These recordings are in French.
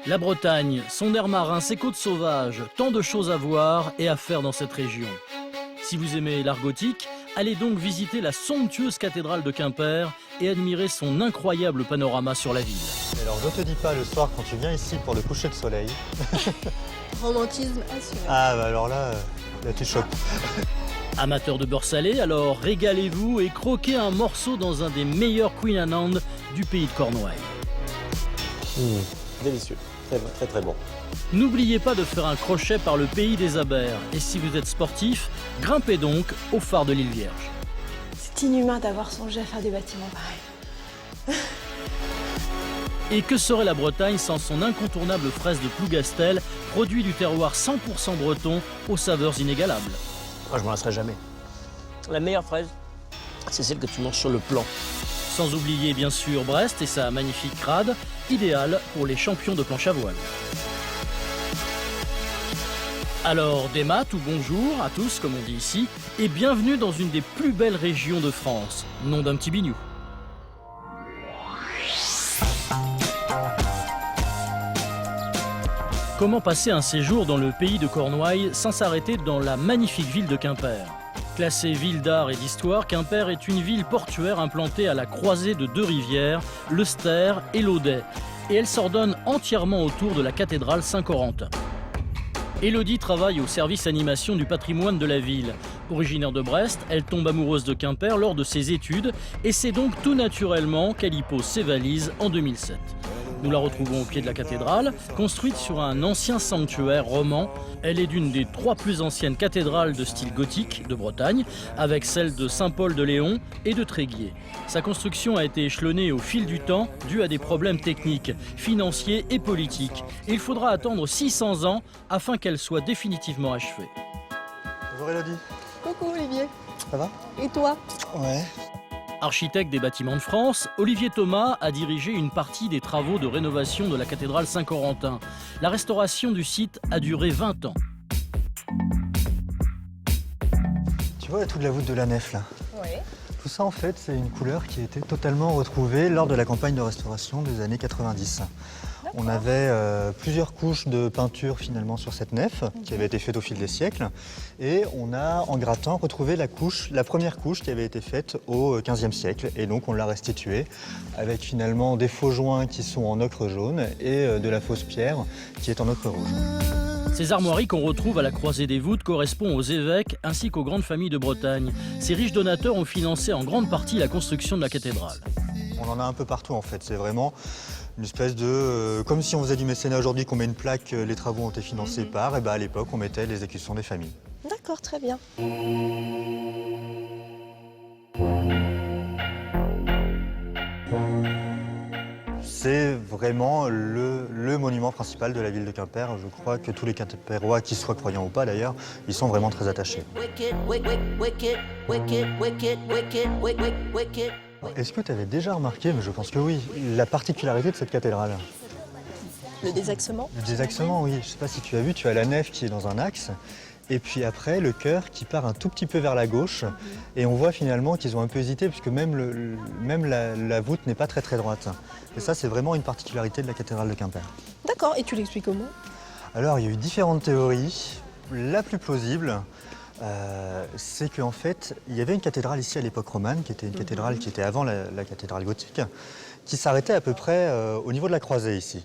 La Bretagne, son air marin, ses côtes sauvages, tant de choses à voir et à faire dans cette région. Si vous aimez l'art gothique, allez donc visiter la somptueuse cathédrale de Quimper et admirer son incroyable panorama sur la ville. Alors je te dis pas le soir quand tu viens ici pour le coucher de soleil. Romantisme assuré. Ah bah alors là tu choques. Amateurs de beurre salé, alors régalez-vous et croquez un morceau dans un des meilleurs Queen Anne du pays de Cornouailles. Délicieux, très très bon. N'oubliez pas de faire un crochet par le pays des Abers. Et si vous êtes sportif, grimpez donc au phare de l'île Vierge. C'est inhumain d'avoir songé à faire des bâtiments pareils. Et que serait la Bretagne sans son incontournable fraise de Plougastel, produit du terroir 100% breton aux saveurs inégalables. Moi, je m'en lasserai jamais. La meilleure fraise, c'est celle que tu manges sur le plan. Sans oublier bien sûr Brest et sa magnifique crade, idéale pour les champions de planche à voile. Alors des maths ou bonjour à tous comme on dit ici, et bienvenue dans une des plus belles régions de France, nom d'un petit bignou. Comment passer un séjour dans le pays de Cornouailles sans s'arrêter dans la magnifique ville de Quimper? Classée ville d'art et d'histoire, Quimper est une ville portuaire implantée à la croisée de deux rivières, le Ster et l'Audet. Et elle s'ordonne entièrement autour de la cathédrale Saint-Corentin. Élodie travaille au service animation du patrimoine de la ville. Originaire de Brest, elle tombe amoureuse de Quimper lors de ses études et c'est donc tout naturellement qu'elle y pose ses valises en 2007. Nous la retrouvons au pied de la cathédrale, construite sur un ancien sanctuaire roman. Elle est d'une des 3 plus anciennes cathédrales de style gothique de Bretagne, avec celle de Saint-Paul de Léon et de Tréguier. Sa construction a été échelonnée au fil du temps, dû à des problèmes techniques, financiers et politiques. Et il faudra attendre 600 ans afin qu'elle soit définitivement achevée. Bonjour Élodie. Coucou Olivier. Ça va? Et toi? Ouais. Architecte des bâtiments de France, Olivier Thomas a dirigé une partie des travaux de rénovation de la cathédrale Saint-Corentin. La restauration du site a duré 20 ans. Tu vois toute la voûte de la nef là? Oui. Tout ça en fait c'est une couleur qui a été totalement retrouvée lors de la campagne de restauration des années 90. On avait plusieurs couches de peinture finalement sur cette nef qui avait été faite au fil des siècles et on a en grattant retrouvé la première couche qui avait été faite au XVe siècle et donc on l'a restituée avec finalement des faux joints qui sont en ocre jaune et de la fausse pierre qui est en ocre rouge. Ces armoiries qu'on retrouve à la croisée des voûtes correspondent aux évêques ainsi qu'aux grandes familles de Bretagne. Ces riches donateurs ont financé en grande partie la construction de la cathédrale. On en a un peu partout en fait, c'est vraiment une espèce de... comme si on faisait du mécénat aujourd'hui, qu'on met une plaque, les travaux ont été financés par, et ben à l'époque on mettait les exécutions des familles. D'accord, très bien. C'est vraiment le monument principal de la ville de Quimper. Je crois que tous les Quimpérois, qu'ils soient croyants ou pas d'ailleurs, ils sont vraiment très attachés. Est-ce que tu avais déjà remarqué, mais je pense que oui, la particularité de cette cathédrale? Le désaxement? Le désaxement, oui. Je ne sais pas si tu as vu, tu as la nef qui est dans un axe, et puis après le chœur qui part un tout petit peu vers la gauche, et on voit finalement qu'ils ont un peu hésité, puisque même la voûte n'est pas très droite. Et ça, c'est vraiment une particularité de la cathédrale de Quimper. D'accord, et tu l'expliques comment? Alors, il y a eu différentes théories. La plus plausible, c'est qu'en fait, il y avait une cathédrale ici à l'époque romane, qui était une cathédrale qui était avant la cathédrale gothique, qui s'arrêtait à peu près au niveau de la croisée ici.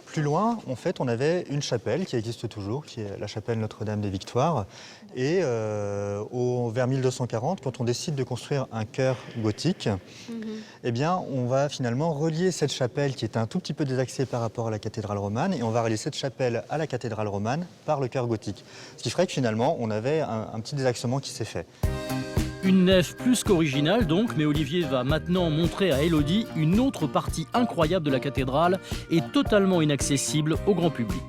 Plus loin, en fait, on avait une chapelle qui existe toujours, qui est la chapelle Notre-Dame des Victoires. Et vers 1240, quand on décide de construire un chœur gothique, eh bien, on va finalement relier cette chapelle qui est un tout petit peu désaxée par rapport à la cathédrale romane, et on va relier cette chapelle à la cathédrale romane par le chœur gothique. Ce qui ferait que finalement, on avait un petit désaxement qui s'est fait. Une nef plus qu'originale donc, mais Olivier va maintenant montrer à Élodie une autre partie incroyable de la cathédrale et totalement inaccessible au grand public.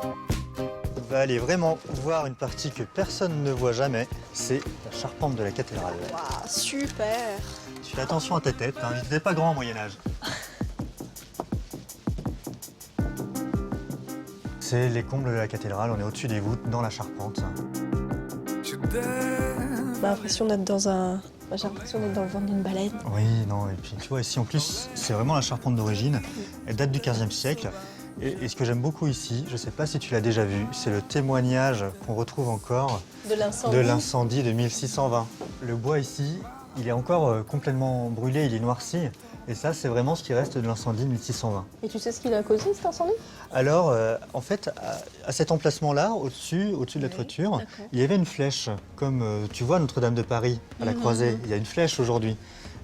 On va aller vraiment voir une partie que personne ne voit jamais, c'est la charpente de la cathédrale. Waouh, super! Tu fais attention à ta tête, hein, il n'était pas grand au Moyen-Âge. C'est les combles de la cathédrale, on est au-dessus des voûtes, dans la charpente. J'ai l'impression d'être dans le ventre d'une baleine. Oui, non, et puis tu vois ici en plus, c'est vraiment la charpente d'origine. Elle date du XVe siècle Et ce que j'aime beaucoup ici, je ne sais pas si tu l'as déjà vu, c'est le témoignage qu'on retrouve encore De de l'incendie de 1620. Le bois ici, il est encore complètement brûlé, il est noirci. Et ça, c'est vraiment ce qui reste de l'incendie de 1620. Et tu sais ce qu'il a causé, cet incendie? Alors, en fait, à cet emplacement-là, au-dessus de la toiture, il y avait une flèche. Comme tu vois Notre-Dame de Paris, à la Croisée, il y a une flèche aujourd'hui.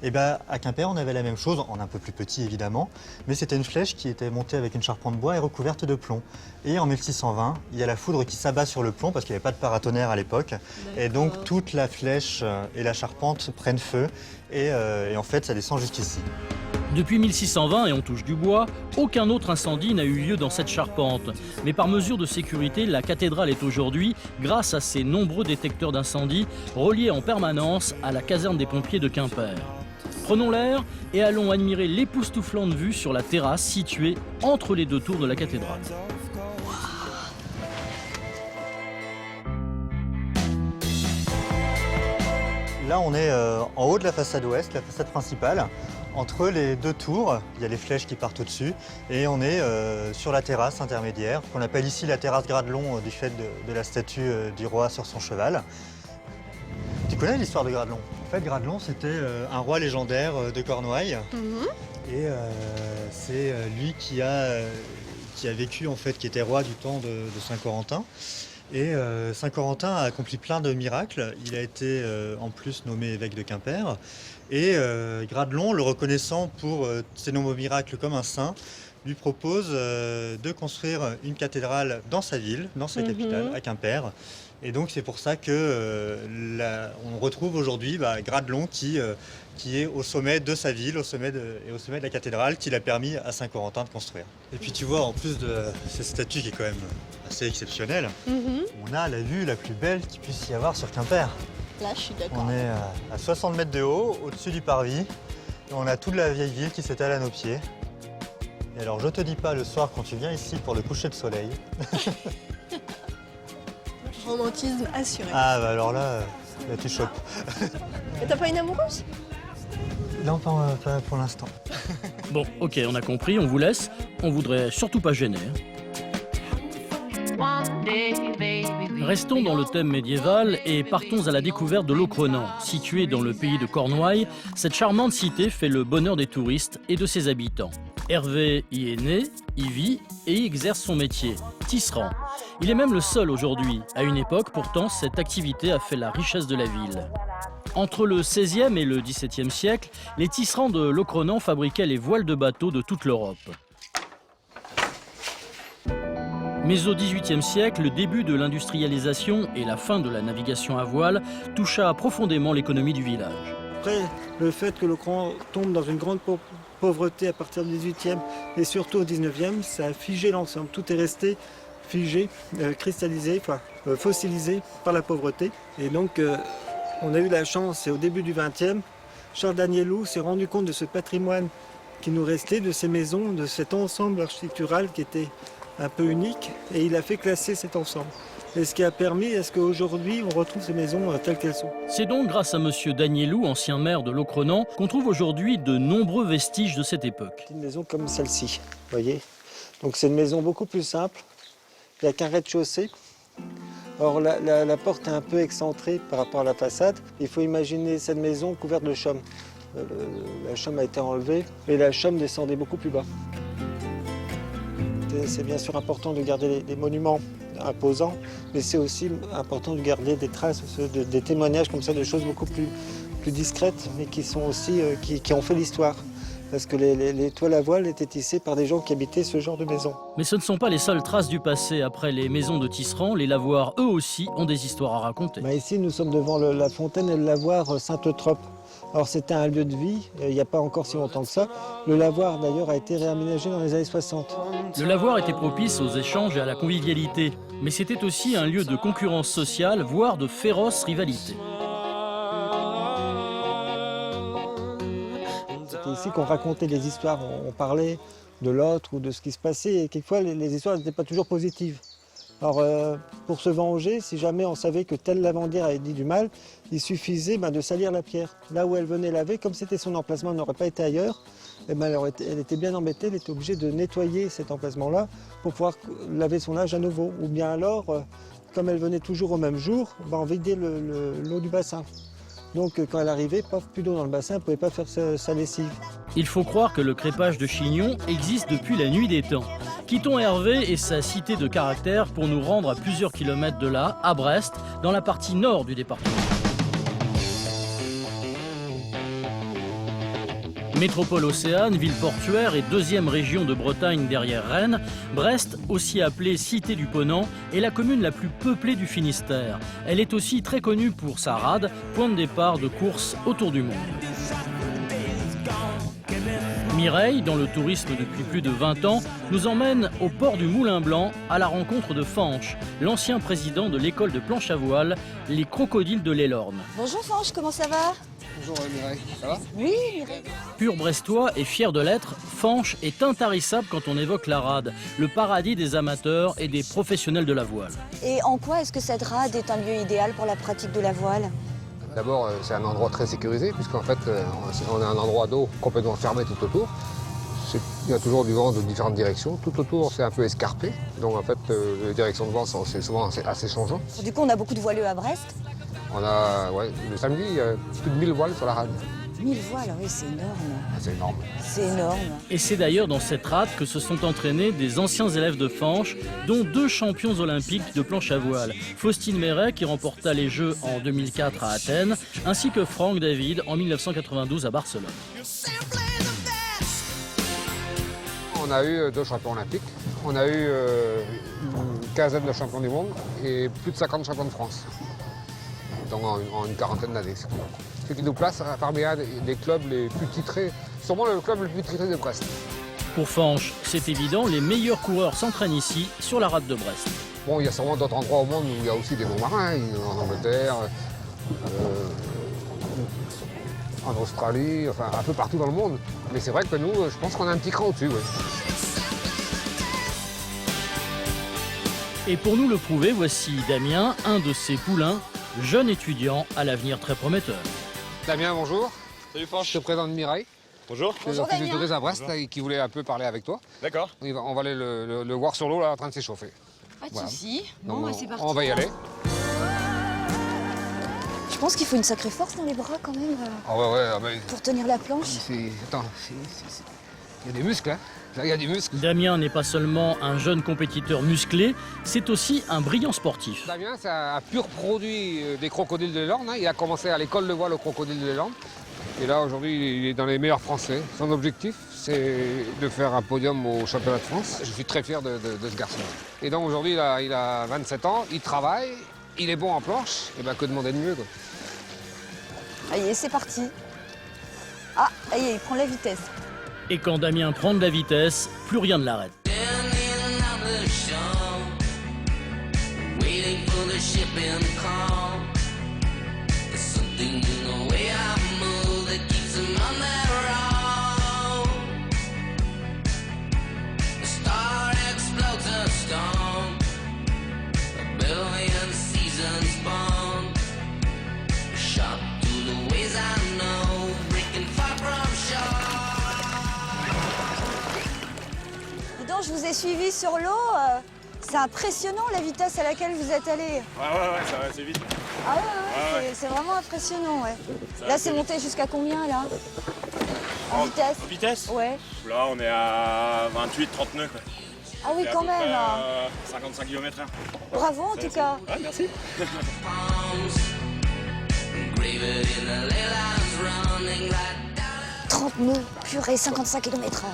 Et bien, à Quimper, on avait la même chose, en un peu plus petit évidemment, mais c'était une flèche qui était montée avec une charpente de bois et recouverte de plomb. Et en 1620, il y a la foudre qui s'abat sur le plomb parce qu'il n'y avait pas de paratonnerre à l'époque. Et donc, toute la flèche et la charpente prennent feu et en fait, ça descend jusqu'ici. Depuis 1620, et on touche du bois, aucun autre incendie n'a eu lieu dans cette charpente. Mais par mesure de sécurité, la cathédrale est aujourd'hui, grâce à ses nombreux détecteurs d'incendie, reliée en permanence à la caserne des pompiers de Quimper. Prenons l'air et allons admirer l'époustouflante vue sur la terrasse située entre les deux tours de la cathédrale. Là, on est en haut de la façade ouest, la façade principale. Entre les deux tours, il y a les flèches qui partent au-dessus et on est sur la terrasse intermédiaire, qu'on appelle ici la terrasse Gradelon du fait de la statue du roi sur son cheval. Tu connais l'histoire de Gradelon? En fait, Gradelon, c'était un roi légendaire de Cornouailles. Et c'est lui qui a vécu, en fait, qui était roi du temps de Saint-Corentin. Et Saint-Corentin a accompli plein de miracles. Il a été en plus nommé évêque de Quimper. Et Gradelon, le reconnaissant pour ses nombreux miracles comme un saint, lui propose de construire une cathédrale dans sa ville, dans sa capitale, à Quimper. Et donc c'est pour ça que on retrouve aujourd'hui Gradelon qui est au sommet de sa ville, au sommet de la cathédrale, qui l'a permis à Saint-Corentin de construire. Et puis tu vois, en plus de cette statue qui est quand même assez exceptionnelle, on a la vue la plus belle qu'il puisse y avoir sur Quimper. Là, je suis d'accord. On est à 60 mètres de haut, au-dessus du parvis, et on a toute la vieille ville qui s'étale à nos pieds. Et alors je te dis pas, le soir quand tu viens ici pour le coucher de soleil... Romantisme assuré. Ah bah alors là tu chopes. Et t'as pas une amoureuse? Non, pas pour l'instant. Bon, ok, on a compris, on vous laisse. On voudrait surtout pas gêner. Restons dans le thème médiéval et partons à la découverte de Locronan. Située dans le pays de Cornouailles, cette charmante cité fait le bonheur des touristes et de ses habitants. Hervé y est né, y vit et y exerce son métier, tisserand. Il est même le seul aujourd'hui. À une époque, pourtant, cette activité a fait la richesse de la ville. Entre le XVIe et le XVIIe siècle, les tisserands de Locronan fabriquaient les voiles de bateaux de toute l'Europe. Mais au XVIIIe siècle, le début de l'industrialisation et la fin de la navigation à voile toucha profondément l'économie du village. Après, le fait que Locronan tombe dans une grande pauvreté à partir du XVIIIe et surtout au XIXe, ça a figé l'ensemble. Tout est resté figé, cristallisé, fossilisé par la pauvreté. Et donc, on a eu la chance, et au début du XXe, Charles Danielou s'est rendu compte de ce patrimoine qui nous restait, de ces maisons, de cet ensemble architectural qui était un peu unique, et il a fait classer cet ensemble. Et ce qui a permis à ce qu'aujourd'hui, on retrouve ces maisons telles qu'elles sont. C'est donc grâce à M. Danielou, ancien maire de Locronan, qu'on trouve aujourd'hui de nombreux vestiges de cette époque. Une maison comme celle-ci, vous voyez. Donc c'est une maison beaucoup plus simple, il n'y a qu'un rez-de-chaussée. Or la porte est un peu excentrée par rapport à la façade. Il faut imaginer cette maison couverte de chaume. La chaume a été enlevée et la chaume descendait beaucoup plus bas. C'est bien sûr important de garder des monuments imposants, mais c'est aussi important de garder des traces, des témoignages comme ça, de choses beaucoup plus discrètes, mais qui sont aussi qui ont fait l'histoire. Parce que les toiles à voile étaient tissées par des gens qui habitaient ce genre de maison. Mais ce ne sont pas les seules traces du passé. Après les maisons de tisserands, les lavoirs, eux aussi, ont des histoires à raconter. Ici, nous sommes devant la fontaine et le lavoir Sainte-Eutrope. Alors c'était un lieu de vie, il n'y a pas encore si longtemps que ça. Le lavoir d'ailleurs a été réaménagé dans les années 60. Le lavoir était propice aux échanges et à la convivialité. Mais c'était aussi un lieu de concurrence sociale, voire de féroce rivalité. C'était ici qu'on racontait des histoires, on parlait de l'autre ou de ce qui se passait. Et quelquefois les histoires n'étaient pas toujours positives. Alors, pour se venger, si jamais on savait que telle lavandière avait dit du mal, il suffisait de salir la pierre. Là où elle venait laver, comme c'était son emplacement, elle n'aurait pas été ailleurs, eh ben, elle était bien embêtée, elle était obligée de nettoyer cet emplacement-là pour pouvoir laver son linge à nouveau. Ou bien alors, comme elle venait toujours au même jour, ben, on vidait l'eau du bassin. Donc quand elle arrivait, plus d'eau dans le bassin, elle ne pouvait pas faire sa lessive. Il faut croire que le crépage de chignon existe depuis la nuit des temps. Quittons Hervé et sa cité de caractère pour nous rendre à plusieurs kilomètres de là, à Brest, dans la partie nord du département. Métropole océane, ville portuaire et deuxième région de Bretagne derrière Rennes, Brest, aussi appelée Cité du Ponant, est la commune la plus peuplée du Finistère. Elle est aussi très connue pour sa rade, point de départ de courses autour du monde. Mireille, dans le tourisme depuis plus de 20 ans, nous emmène au port du Moulin Blanc à la rencontre de Fanche, l'ancien président de l'école de planche à voile, les Crocodiles de l'Elorn. Bonjour Fanche, comment ça va? Bonjour Mireille, ça va? Oui, Mireille. Pur brestois et fier de l'être, Fanche est intarissable quand on évoque la rade, le paradis des amateurs et des professionnels de la voile. Et en quoi est-ce que cette rade est un lieu idéal pour la pratique de la voile? D'abord, c'est un endroit très sécurisé, puisqu'en fait, on a un endroit d'eau complètement fermé tout autour. Il y a toujours du vent de différentes directions. Tout autour, c'est un peu escarpé. Donc en fait, les directions de vent, c'est souvent assez changeant. Du coup, on a beaucoup de voileux à Brest. On a, le samedi, il y a plus de 1000 voiles sur la rade. 1000 voiles, oui, c'est énorme. C'est énorme. C'est énorme. Et c'est d'ailleurs dans cette rade que se sont entraînés des anciens élèves de Fanche, dont 2 champions olympiques de planche à voile. Faustine Méret, qui remporta les Jeux en 2004 à Athènes, ainsi que Franck David en 1992 à Barcelone. On a eu 2 champions olympiques, on a eu une quinzaine de champions du monde et plus de 50 champions de France. Donc en une quarantaine d'années. Ce qui nous place parmi un des clubs les plus titrés, sûrement le club le plus titré de Brest. Pour Fanche, c'est évident, les meilleurs coureurs s'entraînent ici, sur la rade de Brest. Bon, il y a sûrement d'autres endroits au monde où il y a aussi des bons marins, en Angleterre, en Australie, enfin un peu partout dans le monde. Mais c'est vrai que nous, je pense qu'on a un petit cran au-dessus. Ouais. Et pour nous le prouver, voici Damien, un de ces poulains, jeune étudiant à l'avenir très prometteur. Damien, bonjour. Salut Fanche. Je te présente Mireille. Bonjour. Je suis office du tourisme à Brest et qui voulait un peu parler avec toi. D'accord. On va aller le voir sur l'eau là en train de s'échauffer. Pas de Voilà. soucis. Donc, Bon, c'est parti. on va y aller. Je pense qu'il faut une sacrée force dans les bras quand même Ah ouais, mais pour tenir la planche. attends, il y a des muscles, hein. Là, il y a des muscles. Damien n'est pas seulement un jeune compétiteur musclé, c'est aussi un brillant sportif. Damien, c'est un pur produit des Crocodiles de l'Elorn. Hein. Il a commencé à l'école de voile aux Crocodiles de l'Elorn. Et là, aujourd'hui, il est dans les meilleurs Français. Son objectif, c'est de faire un podium au championnat de France. Je suis très fier de ce garçon. Et donc, aujourd'hui, il a 27 ans, il travaille, il est bon en planche. Et bien, que demander de mieux, quoi. Allez, c'est parti. Ah, allez, il prend la vitesse. Et quand Damien prend de la vitesse, plus rien ne l'arrête. Dis donc, je vous ai suivi sur l'eau. C'est impressionnant la vitesse à laquelle vous êtes allé. Ouais, ça va assez vite. Ah ouais, c'est vraiment impressionnant, ouais. Là, c'est monté jusqu'à combien, là? En vitesse? En vitesse? Ouais. Là, on est à 28-30 nœuds, quoi. Ah oui, Et à quand peu même. près, 55 km/h. Bravo, en tout cas. Ouais, merci. 30 nœuds, purée, 55 km/h.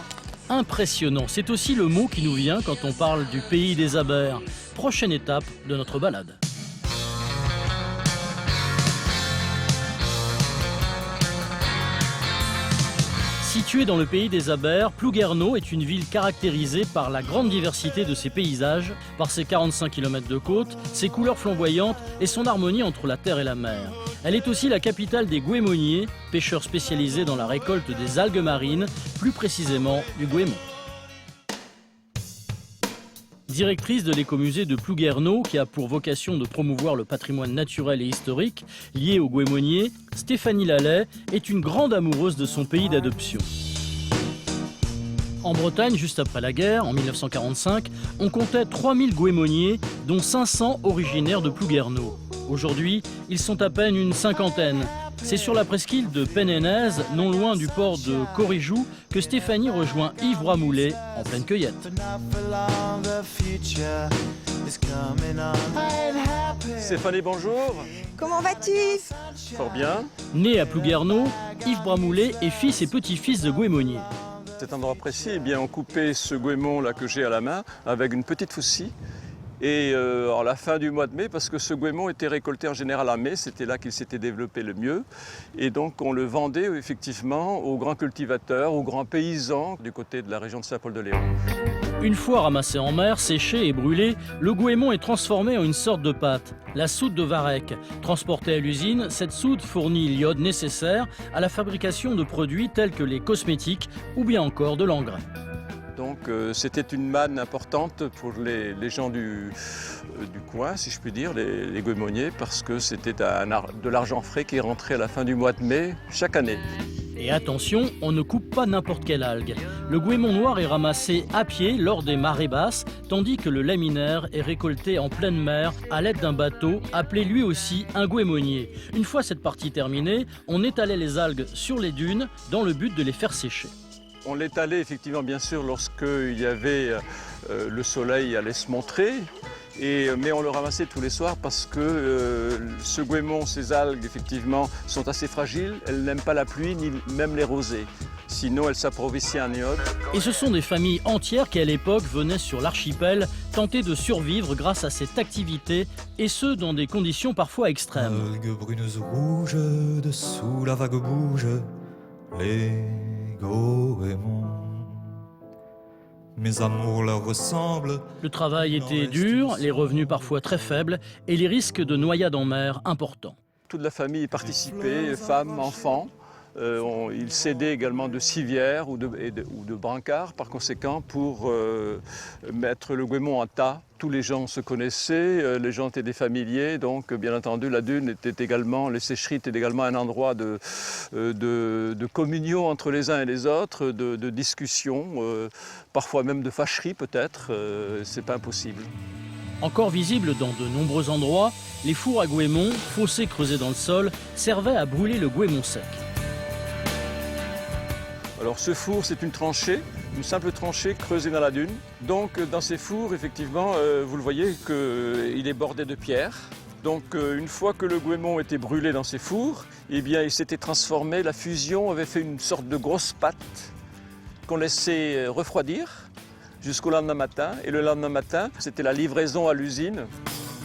Impressionnant, c'est aussi le mot qui nous vient quand on parle du pays des abers. Prochaine étape de notre balade. Située dans le pays des abers, Plouguerneau est une ville caractérisée par la grande diversité de ses paysages, par ses 45 km de côte, ses couleurs flamboyantes et son harmonie entre la terre et la mer. Elle est aussi la capitale des goémoniers, pêcheurs spécialisés dans la récolte des algues marines, plus précisément du goémon. Directrice de l'écomusée de Plouguerneau, qui a pour vocation de promouvoir le patrimoine naturel et historique lié aux goémoniers, Stéphanie Lallet est une grande amoureuse de son pays d'adoption. En Bretagne, juste après la guerre, en 1945, on comptait 3000 goémoniers, dont 500 originaires de Plouguerneau. Aujourd'hui, ils sont à peine une cinquantaine. C'est sur la presqu'île de Penenez, non loin du port de Corrijou, que Stéphanie rejoint Yves Bramoulet en pleine cueillette. Stéphanie, bonjour. Comment vas-tu, Yves? Fort bien. Né à Plouguerneau, Yves Bramoulet est fils et petit-fils de goémoniers. Cet endroit précis, eh bien, on coupait ce goémon là que j'ai à la main avec une petite faucille. Et à la fin du mois de mai, parce que ce goémon était récolté en général en mai, c'était là qu'il s'était développé le mieux. Et donc on le vendait effectivement aux grands cultivateurs, aux grands paysans du côté de la région de Saint-Paul-de-Léon. Une fois ramassé en mer, séché et brûlé, le goémon est transformé en une sorte de pâte, la soude de varech. Transportée à l'usine, cette soude fournit l'iode nécessaire à la fabrication de produits tels que les cosmétiques ou bien encore de l'engrais. Donc c'était une manne importante pour les gens du coin, si je puis dire, les goémoniers, parce que c'était de l'argent frais qui rentrait à la fin du mois de mai chaque année. Et attention, on ne coupe pas n'importe quelle algue. Le goémon noir est ramassé à pied lors des marées basses, tandis que le laminaire est récolté en pleine mer à l'aide d'un bateau, appelé lui aussi un goémonier. Une fois cette partie terminée, on étalait les algues sur les dunes dans le but de les faire sécher. On l'étalait effectivement bien sûr lorsqu'il y avait le soleil allait se montrer, mais on le ramassait tous les soirs parce que ce goémon, ces algues effectivement sont assez fragiles, elles n'aiment pas la pluie ni même les rosées. Sinon elles s'approvisionnaient en iode. Et ce sont des familles entières qui à l'époque venaient sur l'archipel tenter de survivre grâce à cette activité, et ce dans des conditions parfois extrêmes. Algues brunes rouges, dessous la vague bouge, les goémons. Mes amours leur ressemblent. Le travail était dur, les revenus parfois très faibles et les risques de noyade en mer importants. Toute la famille participait, femmes, enfants. Ils s'aidaient également de civières ou de brancards, par conséquent, pour mettre le goémon en tas. Tous les gens se connaissaient, les gens étaient des familiers, donc bien entendu la dune était également, les sécheries étaient également un endroit de communion entre les uns et les autres, de discussion, parfois même de fâcherie peut-être, c'est pas impossible. Encore visibles dans de nombreux endroits, les fours à goémon, fossés creusés dans le sol, servaient à brûler le goémon sec. Alors ce four, c'est une tranchée, une simple tranchée creusée dans la dune. Donc dans ces fours, effectivement, vous le voyez qu'il est bordé de pierres. Donc une fois que le goémon était brûlé dans ces fours, eh bien il s'était transformé, la fusion avait fait une sorte de grosse pâte qu'on laissait refroidir jusqu'au lendemain matin. Et le lendemain matin, c'était la livraison à l'usine.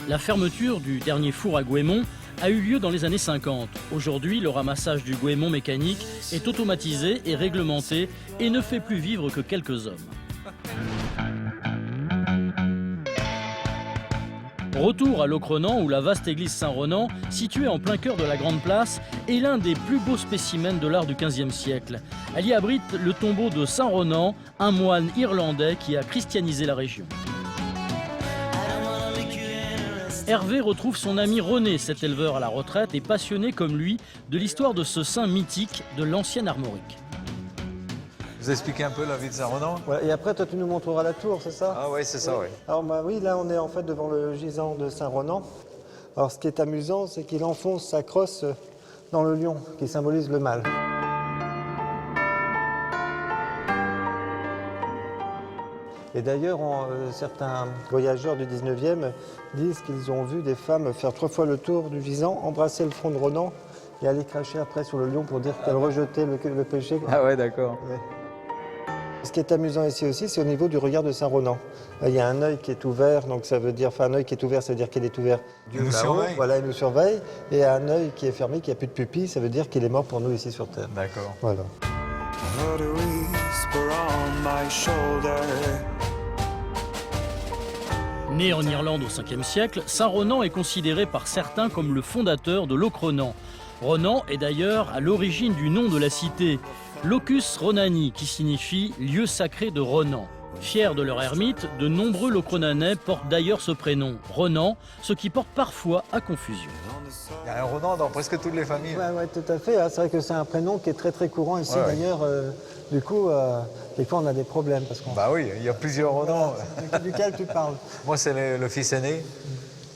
La fermeture du dernier four à goémon a eu lieu dans les années 50. Aujourd'hui, le ramassage du goémon mécanique est automatisé et réglementé et ne fait plus vivre que quelques hommes. Retour à Locronan, où la vaste église Saint-Ronan, située en plein cœur de la Grande Place, est l'un des plus beaux spécimens de l'art du XVe siècle. Elle y abrite le tombeau de Saint-Ronan, un moine irlandais qui a christianisé la région. Hervé retrouve son ami René, cet éleveur à la retraite et passionné comme lui de l'histoire de ce saint mythique de l'ancienne armorique. Vous expliquez un peu la vie de Saint-Ronan? Ouais, et après, toi, tu nous montreras la tour, c'est ça? Ah oui, c'est ça, oui. Alors, oui, là, on est en fait devant le gisant de Saint-Ronan. Alors, ce qui est amusant, c'est qu'il enfonce sa crosse dans le lion, qui symbolise le mal. Et d'ailleurs, certains voyageurs du 19e disent qu'ils ont vu des femmes faire 3 fois le tour du gisant, embrasser le front de Ronan et aller cracher après sur le lion pour dire qu'elle rejetait le péché. Ah ouais, d'accord. Ouais. Ce qui est amusant ici aussi, c'est au niveau du regard de Saint-Ronan. Il y a un œil qui est ouvert, donc ça veut dire, enfin un œil qui est ouvert, ça veut dire qu'il est ouvert. Dieu nous surveille. Voilà, il nous surveille. Et un œil qui est fermé, qui n'a plus de pupille, ça veut dire qu'il est mort pour nous ici sur Terre. D'accord. Voilà. Né en Irlande au 5e siècle, Saint-Ronan est considéré par certains comme le fondateur de Locronan. Ronan est d'ailleurs à l'origine du nom de la cité, Locus Ronani, qui signifie lieu sacré de Ronan. Fiers de leur ermite, de nombreux Locronanais portent d'ailleurs ce prénom, Ronan, ce qui porte parfois à confusion. Il y a un Ronan dans presque toutes les familles. Oui, tout à fait. C'est vrai que c'est un prénom qui est très très courant ici. Ouais. D'ailleurs, du coup, des fois on a des problèmes. Parce qu'on... Bah oui, il y a plusieurs Ronans. Duquel tu parles? Moi, c'est le fils aîné.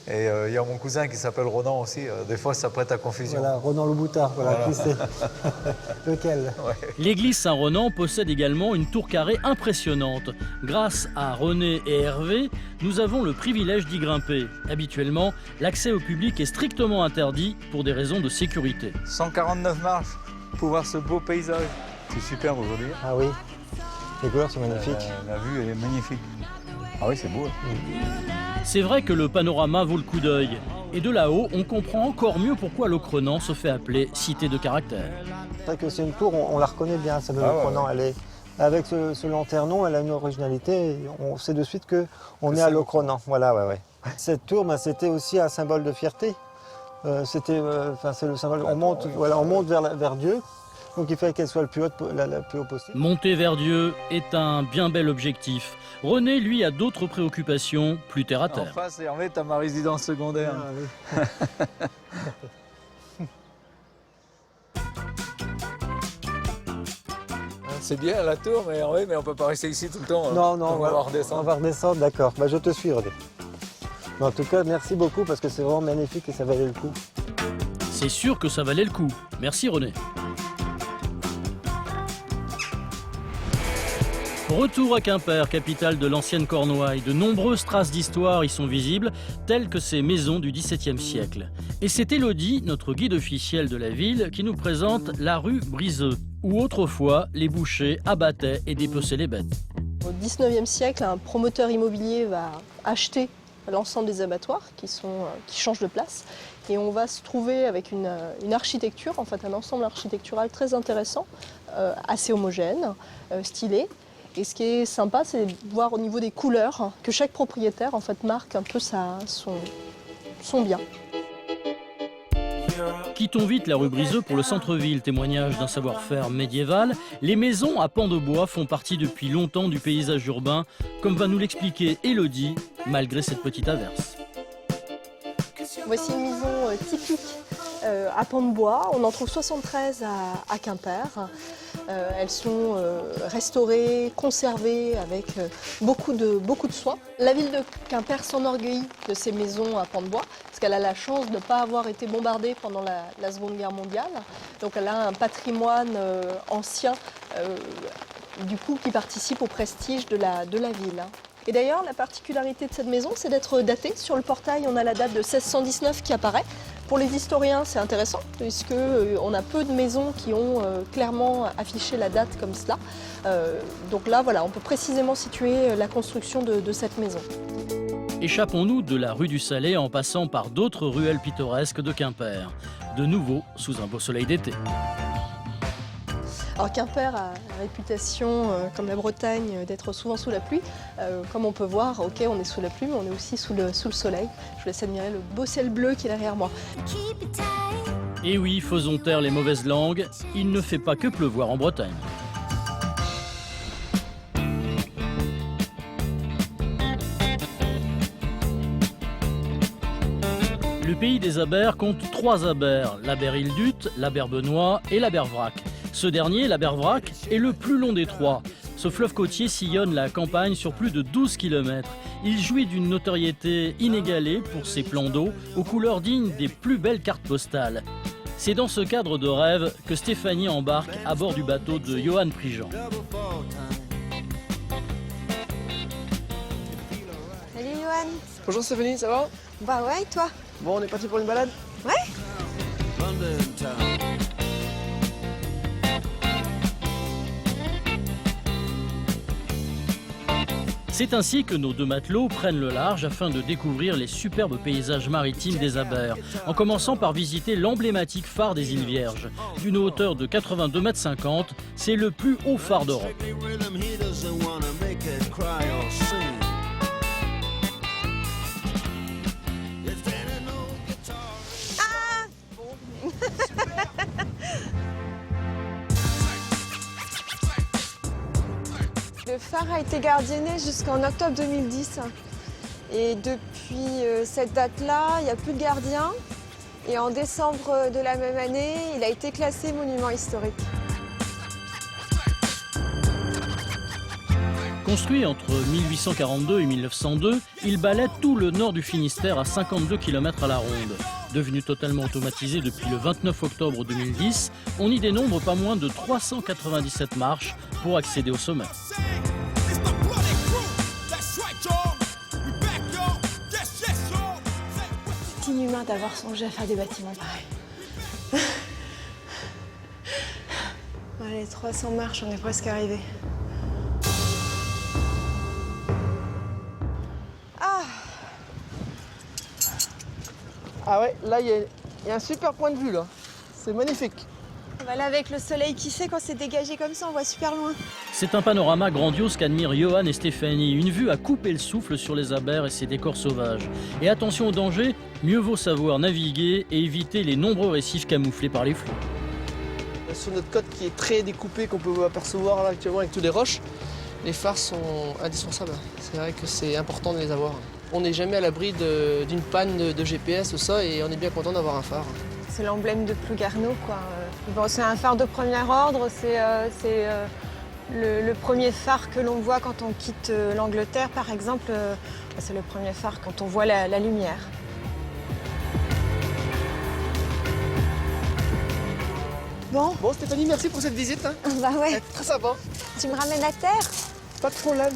Et il y a mon cousin qui s'appelle Ronan aussi. Des fois, ça prête à confusion. Voilà, Ronan Louboutard, voilà. Qui c'est? Lequel? Ouais. L'église Saint-Ronan possède également une tour carrée impressionnante. Grâce à René et Hervé, nous avons le privilège d'y grimper. Habituellement, l'accès au public est strictement interdit pour des raisons de sécurité. 149 marches pour voir ce beau paysage. C'est superbe aujourd'hui. Ah oui, les couleurs sont magnifiques. La vue, elle est magnifique. Ah oui, c'est beau. C'est vrai que le panorama vaut le coup d'œil. Et de là-haut, on comprend encore mieux pourquoi Locronan se fait appeler cité de caractère. C'est vrai que c'est une tour, on la reconnaît bien, celle de Locronan. Elle est, avec ce lanternon, elle a une originalité. On sait de suite qu'on est à Locronan. Voilà, ouais. Cette tour, c'était aussi un symbole de fierté. C'est le symbole. On monte vers Dieu. Donc il fallait qu'elle soit le plus haut possible. Monter vers Dieu est un bien bel objectif. René, lui, a d'autres préoccupations, plus terre à terre. En face, Hervé, t'as ma résidence secondaire. C'est bien la tour, mais on peut pas rester ici tout le temps. Non, on va redescendre. On va redescendre, d'accord. Je te suis, René. Mais en tout cas, merci beaucoup parce que c'est vraiment magnifique et ça valait le coup. C'est sûr que ça valait le coup. Merci René. Retour à Quimper, capitale de l'ancienne Cornouailles. De nombreuses traces d'histoire y sont visibles, telles que ces maisons du XVIIe siècle. Et c'est Élodie, notre guide officiel de la ville, qui nous présente la rue Briseux, où autrefois les bouchers abattaient et dépeçaient les bêtes. Au XIXe siècle, un promoteur immobilier va acheter l'ensemble des abattoirs qui changent de place. Et on va se trouver avec une architecture, en fait un ensemble architectural très intéressant, assez homogène, stylé. Et ce qui est sympa, c'est de voir au niveau des couleurs que chaque propriétaire en fait marque un peu son bien. Quittons vite la rue Briseux pour le centre-ville, témoignage d'un savoir-faire médiéval. Les maisons à pans de bois font partie depuis longtemps du paysage urbain, comme va nous l'expliquer Élodie, malgré cette petite averse. Voici une maison typique à pans de bois. On en trouve 73 à Quimper. Elles sont restaurées, conservées avec beaucoup de soin. La ville de Quimper s'enorgueillit de ces maisons à pans de bois parce qu'elle a la chance de ne pas avoir été bombardée pendant la Seconde Guerre mondiale. Donc elle a un patrimoine ancien du coup, qui participe au prestige de la ville. Et d'ailleurs, la particularité de cette maison, c'est d'être datée. Sur le portail, on a la date de 1619 qui apparaît. Pour les historiens, c'est intéressant, puisqu'on a peu de maisons qui ont clairement affiché la date comme cela. Donc là, voilà, on peut précisément situer la construction de cette maison. Échappons-nous de la rue du Salé en passant par d'autres ruelles pittoresques de Quimper. De nouveau, sous un beau soleil d'été. Alors Quimper a la réputation, comme la Bretagne, d'être souvent sous la pluie. Comme on peut voir, ok, on est sous la pluie, mais on est aussi sous le soleil. Je vous laisse admirer le beau ciel bleu qui est derrière moi. Et oui, faisons taire les mauvaises langues, il ne fait pas que pleuvoir en Bretagne. Le pays des abers compte 3 abers, l'Aber-Île-Dut, l'Aber-Benoît et l'Aber-Vrac. Ce dernier, l'Aber-Vrac, est le plus long des 3. Ce fleuve côtier sillonne la campagne sur plus de 12 km. Il jouit d'une notoriété inégalée pour ses plans d'eau aux couleurs dignes des plus belles cartes postales. C'est dans ce cadre de rêve que Stéphanie embarque à bord du bateau de Johan Prigent. Salut Johan. Bonjour Stéphanie, ça va? Bah ouais, et toi? Bon, on est parti pour une balade? Ouais. C'est ainsi que nos 2 matelots prennent le large afin de découvrir les superbes paysages maritimes des Abers, en commençant par visiter l'emblématique phare des îles Vierges. D'une hauteur de 82,50 m, c'est le plus haut phare d'Europe. Le phare a été gardienné jusqu'en octobre 2010. Et depuis cette date-là, il n'y a plus de gardien. Et en décembre de la même année, il a été classé monument historique. Construit entre 1842 et 1902, il balaie tout le nord du Finistère à 52 km à la ronde. Devenu totalement automatisé depuis le 29 octobre 2010, on y dénombre pas moins de 397 marches pour accéder au sommet. C'est inhumain d'avoir songé à faire des bâtiments pareils. Allez, 300 marches, on est presque arrivé. Ah ouais, là, il y a un super point de vue, là. C'est magnifique. Bah là, avec le soleil qui fait, quand c'est dégagé comme ça, on voit super loin. C'est un panorama grandiose qu'admirent Johan et Stéphanie. Une vue à couper le souffle sur les abers et ses décors sauvages. Et attention au danger, mieux vaut savoir naviguer et éviter les nombreux récifs camouflés par les flots. Sur notre côte qui est très découpée, qu'on peut apercevoir là actuellement avec toutes les roches, les phares sont indispensables. C'est vrai que c'est important de les avoir. On n'est jamais à l'abri d'une panne de GPS ou ça, et on est bien content d'avoir un phare. C'est l'emblème de Plougarneau, quoi. Bon, c'est un phare de premier ordre, c'est le premier phare que l'on voit quand on quitte l'Angleterre, par exemple. C'est le premier phare quand on voit la lumière. Bon Stéphanie, merci pour cette visite. Hein. Bah ouais. Très sympa. Tu me ramènes à terre? Pas de problème.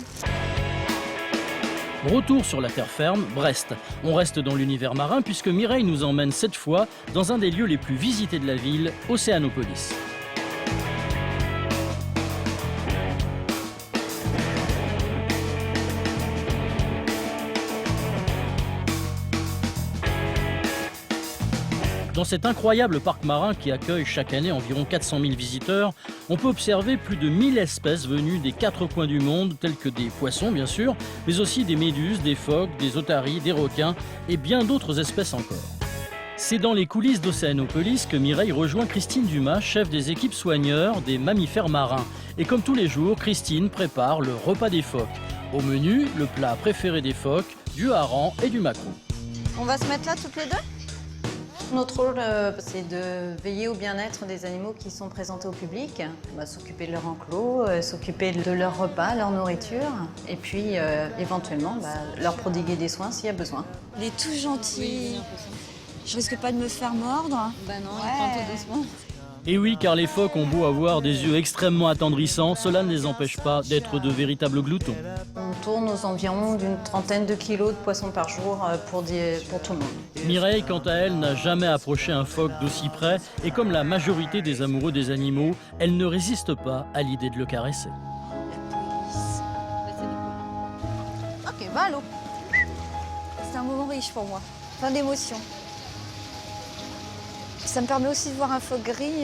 Retour sur la terre ferme, Brest. On reste dans l'univers marin puisque Mireille nous emmène cette fois dans un des lieux les plus visités de la ville, Océanopolis. Dans cet incroyable parc marin qui accueille chaque année environ 400 000 visiteurs, on peut observer plus de 1000 espèces venues des 4 coins du monde, telles que des poissons bien sûr, mais aussi des méduses, des phoques, des otaries, des requins et bien d'autres espèces encore. C'est dans les coulisses d'Océanopolis que Mireille rejoint Christine Dumas, chef des équipes soigneurs des mammifères marins. Et comme tous les jours, Christine prépare le repas des phoques. Au menu, le plat préféré des phoques, du hareng et du maquereau. On va se mettre là toutes les deux? Notre rôle, c'est de veiller au bien-être des animaux qui sont présentés au public. On va s'occuper de leur enclos, s'occuper de leur repas, leur nourriture, et puis éventuellement leur prodiguer des soins s'il y a besoin. Il est tout gentil. Je risque pas de me faire mordre. Ben non, il prend tout doucement. Et oui, car les phoques ont beau avoir des yeux extrêmement attendrissants, cela ne les empêche pas d'être de véritables gloutons. On tourne aux environs d'une trentaine de kilos de poissons par jour pour tout le monde. Mireille, quant à elle, n'a jamais approché un phoque d'aussi près et comme la majorité des amoureux des animaux, elle ne résiste pas à l'idée de le caresser. Ok, va à l'eau. C'est un moment riche pour moi, plein d'émotions. Ça me permet aussi de voir un phoque gris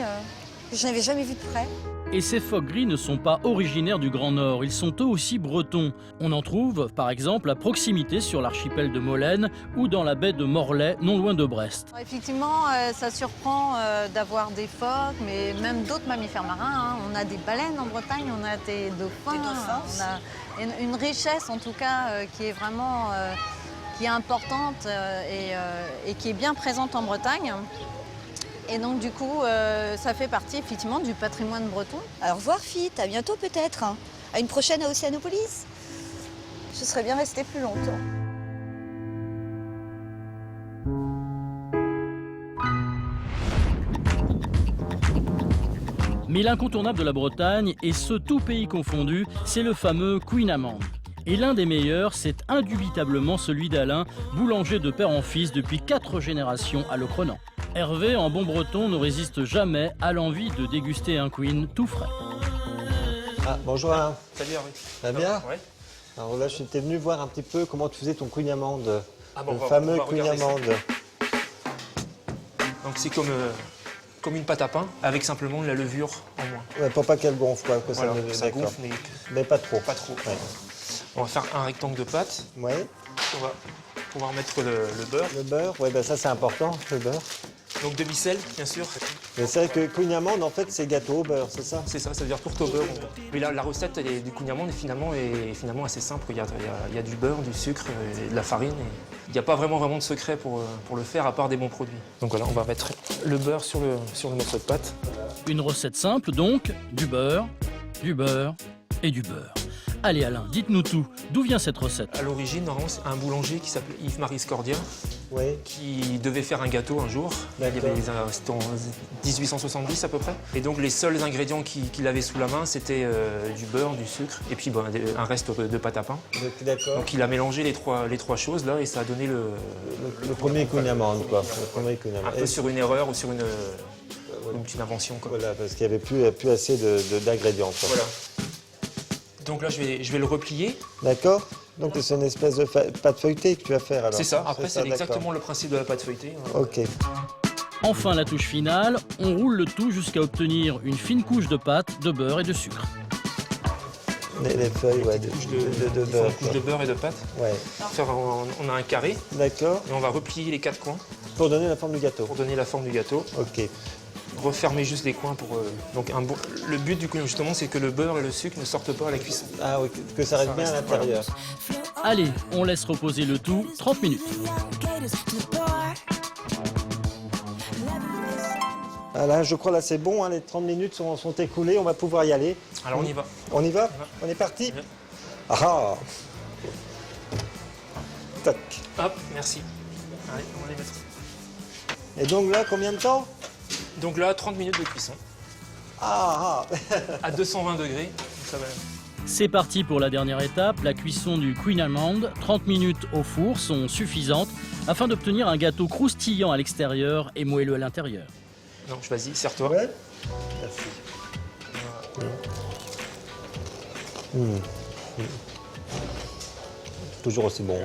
que je n'avais jamais vu de près. Et ces phoques gris ne sont pas originaires du Grand Nord, ils sont eux aussi bretons. On en trouve, par exemple, à proximité sur l'archipel de Molène ou dans la baie de Morlaix, non loin de Brest. Effectivement, ça surprend d'avoir des phoques, mais même d'autres mammifères marins. Hein. On a des baleines en Bretagne, on a des dauphins. On a une richesse, en tout cas, qui est vraiment qui est importante et qui est bien présente en Bretagne. Et donc du coup, ça fait partie effectivement du patrimoine breton. Alors au revoir Fit, à bientôt peut-être. À une prochaine à Océanopolis. Je serais bien restée plus longtemps. Mais l'incontournable de la Bretagne, et ce tout pays confondu, c'est le fameux Kouign-Amann. Et l'un des meilleurs, c'est indubitablement celui d'Alain, boulanger de père en fils depuis 4 générations à Locronan. Hervé, en bon breton, ne résiste jamais à l'envie de déguster un Kouign tout frais. Ah, bonjour Alain. Salut Hervé. Ça va bien? Oui. Alors là, j'étais venu voir un petit peu comment tu faisais ton Kouign-Amann, le on fameux va regarder Kouign-Amann. Donc c'est comme une pâte à pain, avec simplement de la levure en moins. Ouais, pour pas qu'elle gonfle, quoi, que Voilà, ça, ça d'accord. gonfle, mais pas trop. Pas trop. Ouais. On va faire un rectangle de pâte. Ouais. On va pouvoir mettre le beurre. Le beurre, ouais, ben ça c'est important, le beurre. Donc demi-sel, bien sûr. Mais c'est vrai que kouign-amann, en fait, c'est gâteau au beurre, c'est ça? C'est ça, ça veut dire tourte au beurre. Mais la recette du kouign-amann est finalement assez simple. Il y a du beurre, du sucre et de la farine. Il n'y a pas vraiment de secret pour le faire, à part des bons produits. Donc voilà, on va mettre le beurre sur le morceau de pâte. Une recette simple donc, du beurre et du beurre. Allez Alain, dites-nous tout. D'où vient cette recette? À l'origine, normalement, c'est un boulanger qui s'appelait Yves-Marie Scordia, qui devait faire un gâteau un jour. C'était en 1870 à peu près. Et donc les seuls ingrédients qu'il avait sous la main, c'était du beurre, du sucre et puis un reste de pâte à pain. D'accord. Donc il a mélangé les trois choses là et ça a donné le premier kouign-amann, quoi. Le premier kouign-amann. Un peu sur une erreur ou sur une petite invention, quoi. Voilà, parce qu'il n'y avait plus assez d'ingrédients. Voilà. Donc là, je vais le replier. D'accord. Donc c'est une espèce de pâte feuilletée que tu vas faire alors. C'est ça. Après, c'est exactement le principe de la pâte feuilletée. Ok. Enfin, la touche finale, on roule le tout jusqu'à obtenir une fine couche de pâte, de beurre et de sucre. Les feuilles, ouais, de beurre. Une couche de beurre et de pâte. Ouais. On a un carré. D'accord. Et on va replier les 4 coins. Pour donner la forme du gâteau. Pour donner la forme du gâteau. Ok. Refermer juste les coins pour... le but du coup justement c'est que le beurre et le sucre ne sortent pas à la cuisson. Ah oui, que ça reste bien à l'intérieur. Allez, on laisse reposer le tout 30 minutes. Ah là, je crois là c'est bon, hein, les 30 minutes sont écoulées, on va pouvoir y aller. Alors on y va. On y va? On est parti? Ah! Tac. Hop, merci. Allez, on va les mettre. Et donc là, combien de temps? Donc là, 30 minutes de cuisson. À 220 degrés. Ça va. C'est parti pour la dernière étape, la cuisson du kouign-amann. 30 minutes au four sont suffisantes afin d'obtenir un gâteau croustillant à l'extérieur et moelleux à l'intérieur. Non, vas-y, serre-toi. Ouais. Merci. Toujours aussi bon.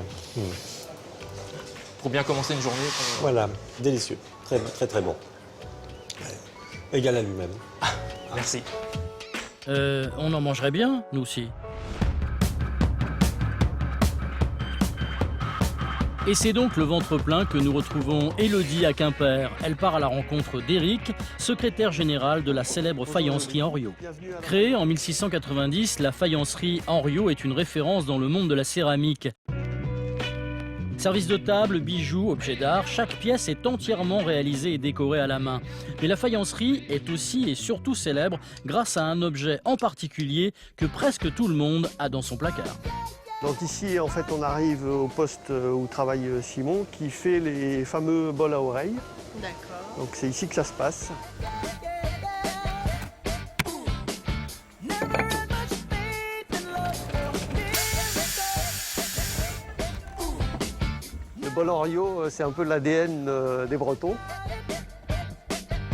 Pour bien commencer une journée. Voilà, délicieux. Très, très, très bon. Égal à lui-même. Merci. On en mangerait bien, nous aussi. Et c'est donc le ventre plein que nous retrouvons Élodie à Quimper. Elle part à la rencontre d'Éric, secrétaire général de la célèbre faïencerie Henriot. Créée en 1690, la faïencerie Henriot est une référence dans le monde de la céramique. Service de table, bijoux, objets d'art, chaque pièce est entièrement réalisée et décorée à la main. Mais la faïencerie est aussi et surtout célèbre grâce à un objet en particulier que presque tout le monde a dans son placard. Donc ici, en fait, on arrive au poste où travaille Simon, qui fait les fameux bols à oreilles. D'accord. Donc c'est ici que ça se passe. Le bol Henriot, c'est un peu l'ADN des Bretons.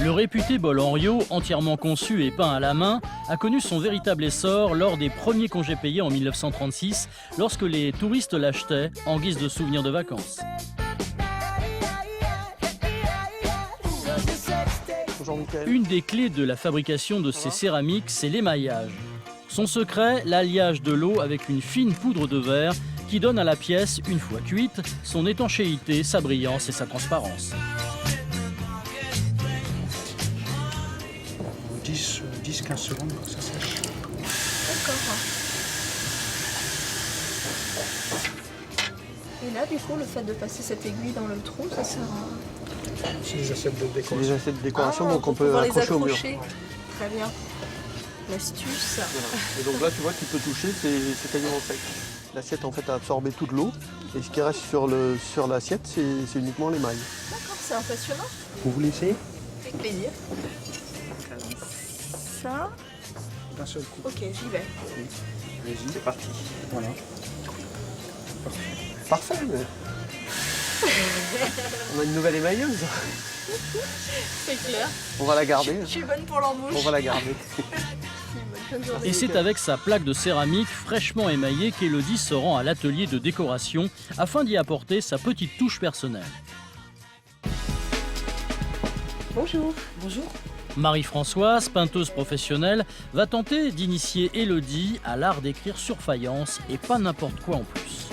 Le réputé bol Henriot, entièrement conçu et peint à la main, a connu son véritable essor lors des premiers congés payés en 1936, lorsque les touristes l'achetaient en guise de souvenir de vacances. Une des clés de la fabrication de ces céramiques, c'est l'émaillage. Son secret, l'alliage de l'eau avec une fine poudre de verre qui donne à la pièce, une fois cuite, son étanchéité, sa brillance et sa transparence. 10-15 secondes, ça sèche. D'accord. Et là, du coup, le fait de passer cette aiguille dans le trou, ça sert à... C'est des assiettes de décoration. C'est des assiettes de décoration, donc on peut pouvoir accrocher au mur. Très bien. L'astuce. Et donc là, tu vois, tu peux toucher, c'est quasiment sec. L'assiette, en fait, a absorbé toute l'eau. Et ce qui reste sur l'assiette, c'est uniquement l'émail. D'accord, c'est impressionnant. Vous voulez essayer? Avec plaisir. Ça. D'un seul coup. Ok, j'y vais. Vas-y, c'est parti. Voilà. Parfait. On a une nouvelle émailleuse. C'est clair. On va la garder. Je suis bonne pour l'embauche. On va la garder. Et c'est avec sa plaque de céramique fraîchement émaillée qu'Élodie se rend à l'atelier de décoration afin d'y apporter sa petite touche personnelle. Bonjour. Bonjour. Marie-Françoise, peinteuse professionnelle, va tenter d'initier Élodie à l'art d'écrire sur faïence et pas n'importe quoi en plus.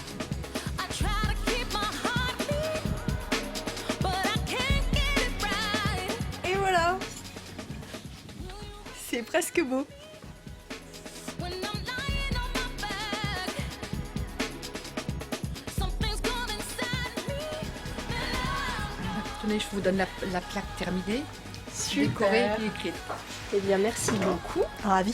Et voilà. presque beau. Tenez, je vous donne la plaque terminée, décorée et écrite. Eh bien, merci beaucoup. Ravi.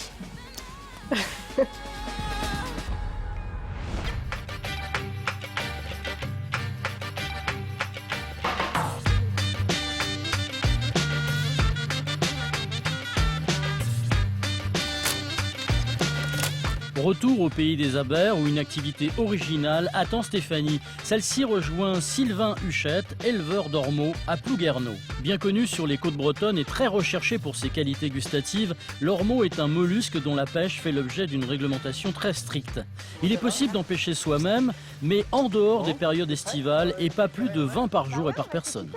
Retour au pays des Abers où une activité originale attend Stéphanie. Celle-ci rejoint Sylvain Huchette, éleveur d'ormeaux à Plouguerneau. Bien connu sur les côtes bretonnes et très recherché pour ses qualités gustatives, l'ormeau est un mollusque dont la pêche fait l'objet d'une réglementation très stricte. Il est possible d'en pêcher soi-même, mais en dehors des périodes estivales et pas plus de 20 par jour et par personne.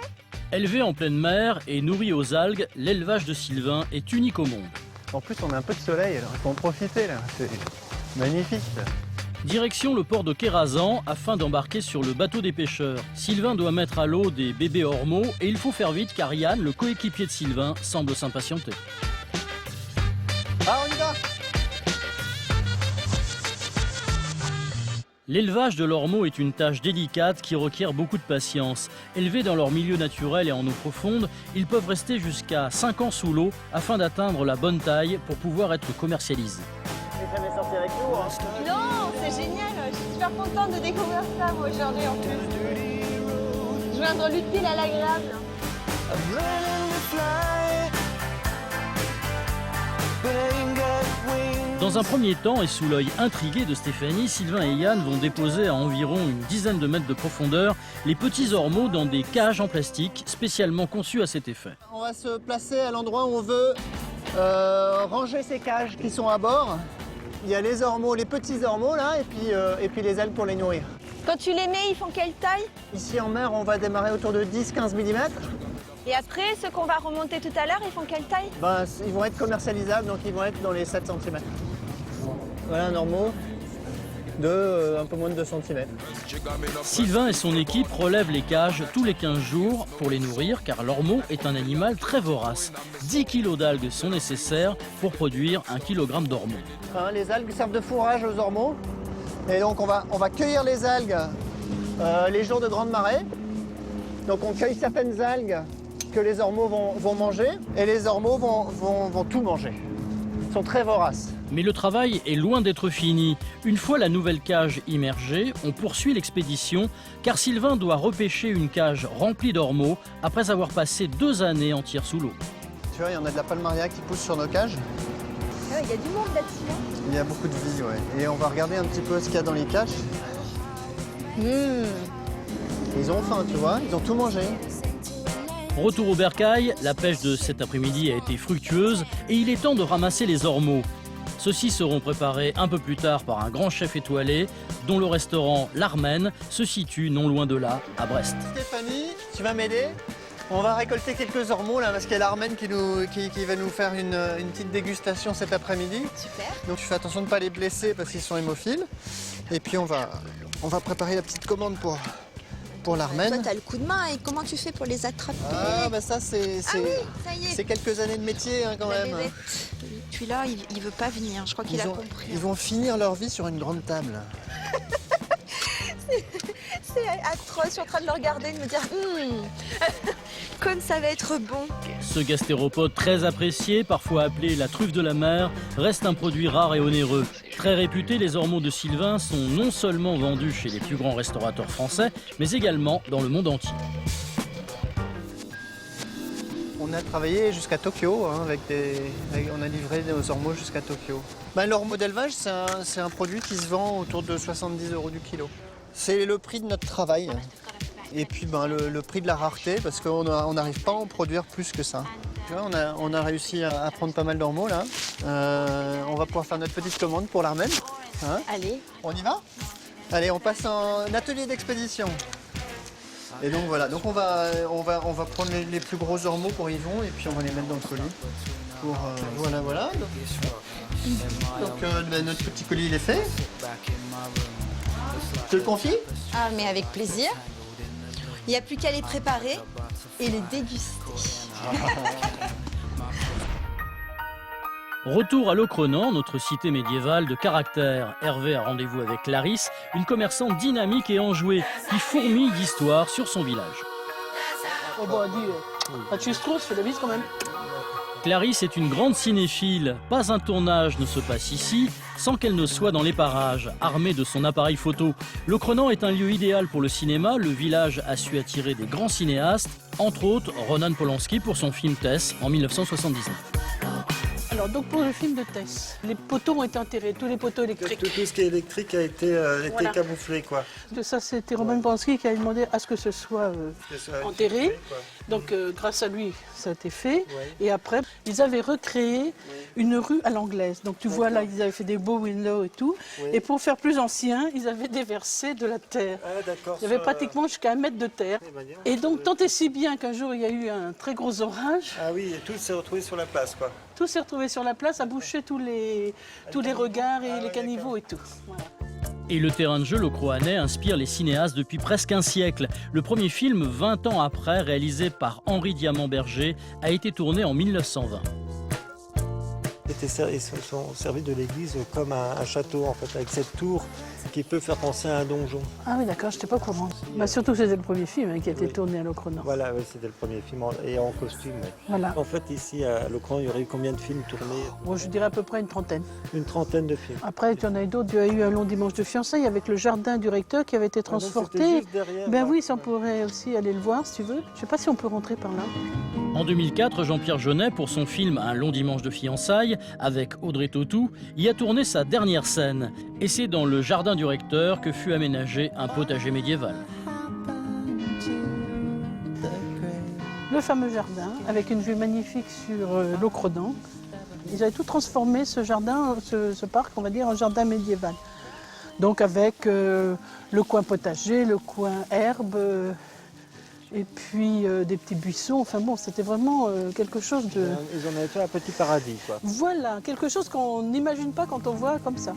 Élevé en pleine mer et nourri aux algues, l'élevage de Sylvain est unique au monde. En plus, on a un peu de soleil, alors il faut en profiter là. C'est magnifique. Direction le port de Kérazan afin d'embarquer sur le bateau des pêcheurs. Sylvain doit mettre à l'eau des bébés ormeaux et il faut faire vite car Yann, le coéquipier de Sylvain, semble s'impatienter. Ah, on y va! L'élevage de l'ormeau est une tâche délicate qui requiert beaucoup de patience. Élevés dans leur milieu naturel et en eau profonde, ils peuvent rester jusqu'à 5 ans sous l'eau afin d'atteindre la bonne taille pour pouvoir être commercialisés. T'es jamais sorti avec nous, hein? Non, c'est génial. Je suis super contente de découvrir ça moi aujourd'hui en plus. Joindre l'utile à l'agréable. Dans un premier temps et sous l'œil intrigué de Stéphanie, Sylvain et Yann vont déposer à environ une dizaine de mètres de profondeur les petits ormeaux dans des cages en plastique spécialement conçues à cet effet. On va se placer à l'endroit où on veut ranger ces cages qui sont à bord. Il y a les ormeaux, les petits ormeaux là, et puis les algues pour les nourrir. Quand tu les mets, ils font quelle taille? Ici en mer, on va démarrer autour de 10-15 mm. Et après, ceux qu'on va remonter tout à l'heure, ils font quelle taille? Ben, ils vont être commercialisables, donc ils vont être dans les 7 cm. Voilà un ormeau de un peu moins de 2 cm. Sylvain et son équipe relèvent les cages tous les 15 jours pour les nourrir car l'ormeau est un animal très vorace. 10 kg d'algues sont nécessaires pour produire 1 kg d'ormeau. Hein, les algues servent de fourrage aux ormeaux. Et donc on va cueillir les algues les jours de grande marée. Donc on cueille certaines algues que les ormeaux vont manger et les ormeaux vont tout manger. Ils sont très voraces. Mais le travail est loin d'être fini. Une fois la nouvelle cage immergée, on poursuit l'expédition car Sylvain doit repêcher une cage remplie d'ormeaux après avoir passé 2 années entières sous l'eau. Tu vois, il y en a de la palmaria qui pousse sur nos cages. Il y a du monde là-dessus. Hein. Il y a beaucoup de vie, ouais. Et on va regarder un petit peu ce qu'il y a dans les cages. Ils ont faim, tu vois, ils ont tout mangé. Retour au bercail, la pêche de cet après-midi a été fructueuse et il est temps de ramasser les ormeaux. Ceux-ci seront préparés un peu plus tard par un grand chef étoilé dont le restaurant L'Armen se situe non loin de là, à Brest. Stéphanie, tu vas m'aider? On va récolter quelques ormeaux là parce qu'il y a l'Armen qui va nous faire une petite dégustation cet après-midi. Super. Donc tu fais attention de ne pas les blesser parce qu'ils sont hémophiles. Et puis on va préparer la petite commande pour l'Armen. Toi, t'as le coup de main et comment tu fais pour les attraper? Ah bah ça c'est Ah oui, ça y est. c'est quelques années de métier hein, quand La même. bébête. Celui-là, il veut pas venir. Je crois qu'il a compris. Ils vont finir leur vie sur une grande table. C'est atroce. Je suis en train de le regarder et de me dire comme ça va être bon. Ce gastéropode très apprécié, parfois appelé la truffe de la mer, reste un produit rare et onéreux. Très réputé, les ormeaux de Sylvain sont non seulement vendus chez les plus grands restaurateurs français, mais également dans le monde entier. On a travaillé jusqu'à Tokyo, hein, on a livré nos ormeaux jusqu'à Tokyo. Ben, l'ormeau d'élevage, c'est un produit qui se vend autour de 70 € du kilo. C'est le prix de notre travail. Et puis ben, le prix de la rareté, parce qu'on n'arrive pas à en produire plus que ça. Tu vois, on a réussi à prendre pas mal d'ormeaux là. On va pouvoir faire notre petite commande pour l'Armen. Hein? Allez. On y va? Allez, on passe en atelier d'expédition. Et donc voilà, donc on va prendre les plus gros ormeaux pour Yvon et puis on va les mettre dans le colis. Pour, voilà. Donc notre petit colis il est fait. Tu te le confies? Ah, mais avec plaisir. Il n'y a plus qu'à les préparer et les déguster. Retour à Locronan, notre cité médiévale de caractère. Hervé a rendez-vous avec Clarisse, une commerçante dynamique et enjouée qui fourmille d'histoires sur son village. Oh bah dis, tu se fais la bise quand même. Clarisse est une grande cinéphile. Pas un tournage ne se passe ici sans qu'elle ne soit dans les parages, armée de son appareil photo. Locronan est un lieu idéal pour le cinéma. Le village a su attirer des grands cinéastes, entre autres Roman Polanski pour son film Tess en 1979. Alors donc pour le film de Tess, les poteaux ont été enterrés, tous les poteaux électriques. Tout ce qui est électrique a été Voilà. camouflé, quoi. De ça, c'était Roman Polanski qui a demandé à ce que ce soit enterré. Donc grâce à lui, ça a été fait. Et après, ils avaient recréé une rue à l'anglaise. Donc tu vois là, ils avaient fait des beaux windows et tout. Et pour faire plus ancien, ils avaient déversé de la terre. Il y avait pratiquement jusqu'à 1 mètre de terre. Et donc tant et si bien qu'un jour, il y a eu un très gros orage. Ah oui, et tout s'est retrouvé sur la place, quoi. Tout s'est retrouvé sur la place, a bouché tous les regards et les caniveaux et tout. Voilà. Et le terrain de jeu locroanais inspire les cinéastes depuis presque un siècle. Le premier film, 20 ans après, réalisé par Henri Diamant-Berger, a été tourné en 1920. Ils se sont servis de l'église comme un château, en fait, avec cette tour qui peut faire penser à un donjon. Ah oui, d'accord, je n'étais pas au courant. Bah, surtout que c'était le premier film qui a été tourné à Locronan. Voilà, oui, c'était le premier film et en costume. Voilà. En fait, ici à Locronan, il y aurait eu combien de films tournés? Bon, je dirais à peu près une trentaine. Une trentaine de films. Après, il y en a eu d'autres. Il y a eu un long dimanche de fiançailles avec le jardin du recteur qui avait été transporté. c'était juste derrière, Ben là. oui, ça, on pourrait aussi aller le voir si tu veux. Je ne sais pas si on peut rentrer par là. En 2004, Jean-Pierre Jeunet, pour son film Un long dimanche de fiançailles, avec Audrey Tautou, y a tourné sa dernière scène. Et c'est dans le jardin du recteur que fut aménagé un potager médiéval. Le fameux jardin, avec une vue magnifique sur Locronan. Ils avaient tout transformé, ce jardin, ce parc, on va dire, en jardin médiéval. Donc avec le coin potager, le coin herbe, et puis des petits buissons. Enfin bon, c'était vraiment quelque chose de... Ils en avaient fait un petit paradis, quoi. Voilà, quelque chose qu'on n'imagine pas quand on voit comme ça.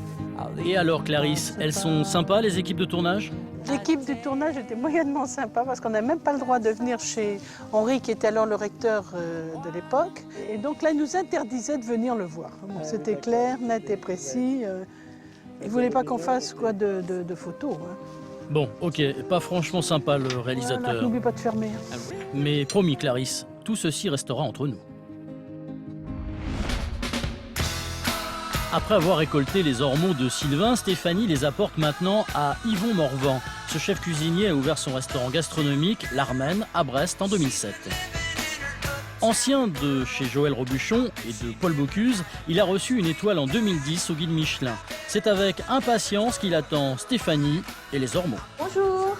Et alors Clarisse, elles sont sympas les équipes de tournage? L'équipe du tournage était moyennement sympa parce qu'on n'a même pas le droit de venir chez Henri, qui était alors le recteur de l'époque. Et donc là, il nous interdisait de venir le voir. Bon, c'était clair, net et précis. Il ne voulait pas qu'on fasse quoi de photos. Hein. Bon, ok, pas franchement sympa le Voilà, réalisateur. n'oublie pas de fermer. Mais promis Clarisse, tout ceci restera entre nous. Après avoir récolté les ormeaux de Sylvain, Stéphanie les apporte maintenant à Yvon Morvan. Ce chef cuisinier a ouvert son restaurant gastronomique, l'Armène, à Brest en 2007. Ancien de chez Joël Robuchon et de Paul Bocuse, il a reçu une étoile en 2010 au guide Michelin. C'est avec impatience qu'il attend Stéphanie et les ormeaux. Bonjour.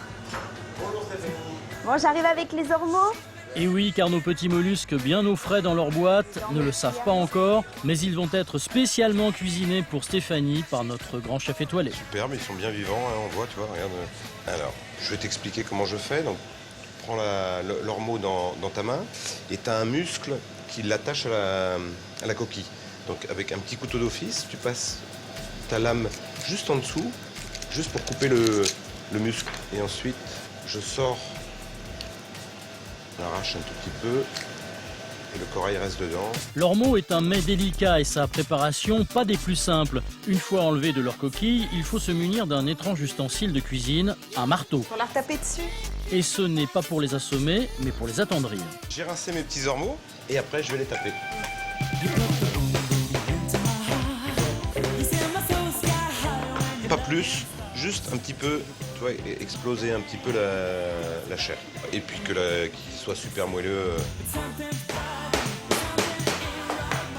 Bon, j'arrive avec les ormeaux. Et oui, car nos petits mollusques bien au frais dans leur boîte ne le savent pas encore, mais ils vont être spécialement cuisinés pour Stéphanie par notre grand chef étoilé. Superbe, ils sont bien vivants, hein, on voit, tu vois, regarde. Alors, je vais t'expliquer comment je fais. Donc, tu prends l'ormeau dans ta main et tu as un muscle qui l'attache à la coquille. Donc, avec un petit couteau d'office, tu passes ta lame juste en dessous, juste pour couper le muscle. Et ensuite, je sors, j'arrache un tout petit peu et le corail reste dedans. L'ormeau est un mets délicat et sa préparation pas des plus simples. Une fois enlevé de leur coquille, il faut se munir d'un étrange ustensile de cuisine, un marteau. Pour la retaper dessus. Et ce n'est pas pour les assommer, mais pour les attendrir. J'ai rincé mes petits ormeaux et après je vais les taper. Pas plus, juste un petit peu, tu vois, exploser un petit peu la chair. Et puis qu'il soit super moelleux.